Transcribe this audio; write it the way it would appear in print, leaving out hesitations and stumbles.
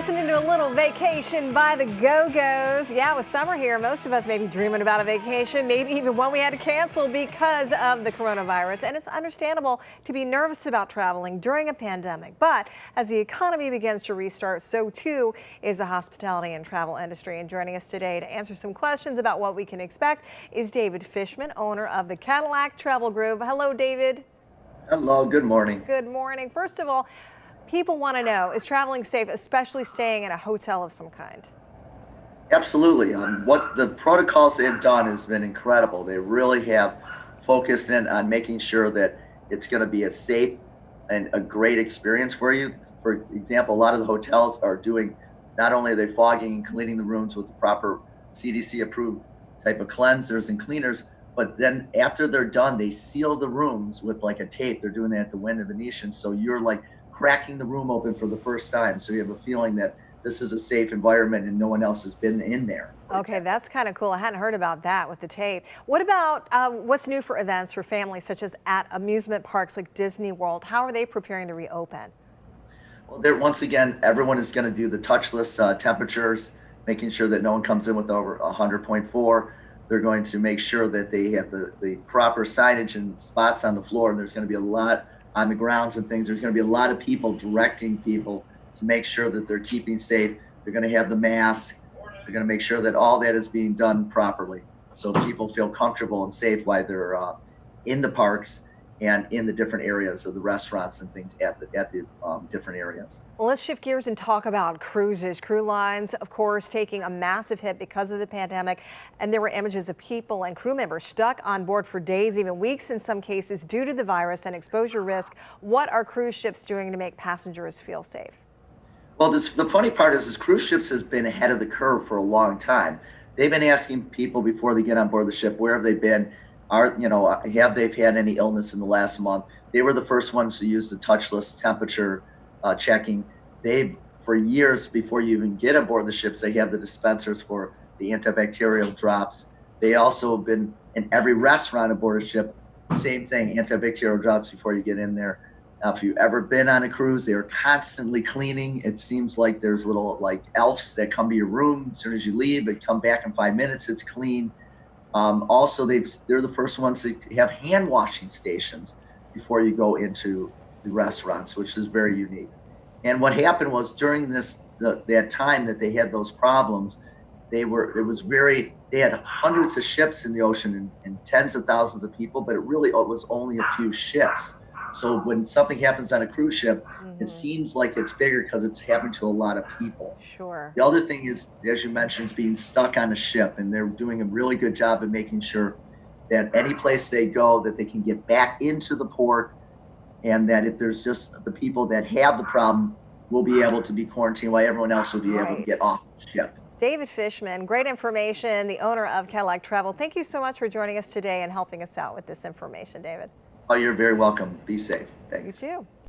listening to a little Vacation by the Go-Go's. Yeah, with summer here, most of us may be dreaming about a vacation, maybe even one we had to cancel because of the coronavirus. And it's understandable to be nervous about traveling during a pandemic. But as the economy begins to restart, so too is the hospitality and travel industry. And joining us today to answer some questions about what we can expect is David Fishman, owner of the Cadillac Travel Group. Hello, David. Hello, good morning. Good morning. First of all, people want to know, is traveling safe, especially staying in a hotel of some kind? Absolutely. What the protocols they've done has been incredible. They really have focused in on making sure that it's going to be a safe and a great experience for you. For example, a lot of the hotels are doing, not only are they fogging and cleaning the rooms with the proper CDC approved type of cleansers and cleaners, but then after they're done, they seal the rooms with like a tape. They're doing that at the Wynn and Venetian. So you're like cracking the room open for the first time. So you have a feeling that this is a safe environment and no one else has been in there. Okay, that's kind of cool. I hadn't heard about that with the tape. What about what's new for events for families, such as at amusement parks like Disney World? How are they preparing to reopen? Well, there, once again, everyone is going to do the touchless temperatures, making sure that no one comes in with over 100.4. They're going to make sure that they have the proper signage and spots on the floor. And there's going to be a lot on the grounds and things. There's going to be a lot of people directing people to make sure that they're keeping safe. They're going to have the mask. They're going to make sure that all that is being done properly, so people feel comfortable and safe while they're in the parks and in the different areas of the restaurants and things at the different areas. Well, let's shift gears and talk about cruises. Cruise lines, of course, taking a massive hit because of the pandemic. And there were images of people and crew members stuck on board for days, even weeks in some cases, due to the virus and exposure risk. What are cruise ships doing to make passengers feel safe? Well, the funny part is cruise ships has been ahead of the curve for a long time. They've been asking people before they get on board the ship, where have they been? Have they had any illness in the last month? They were the first ones to use the touchless temperature checking. They've, for years before you even get aboard the ships, they have the dispensers for the antibacterial drops. They also have been in every restaurant aboard a ship, same thing, antibacterial drops before you get in there. Now, if you've ever been on a cruise, they are constantly cleaning. It seems like there's little like elves that come to your room as soon as you leave and come back in 5 minutes, it's clean. Also, they're the first ones to have hand washing stations before you go into the restaurants, which is very unique. And what happened was during that time that they had those problems, they had hundreds of ships in the ocean and tens of thousands of people, but it was only a few ships. So when something happens on a cruise ship, it seems like it's bigger because it's happening to a lot of people. Sure. The other thing is, as you mentioned, is being stuck on a ship, and they're doing a really good job of making sure that any place they go, that they can get back into the port, and that if there's just the people that have the problem will be able to be quarantined while everyone else will be able to get off the ship. David Fishman, great information, the owner of Cadillac Travel. Thank you so much for joining us today and helping us out with this information, David. Oh, you're very welcome. Be safe. Thanks. You too.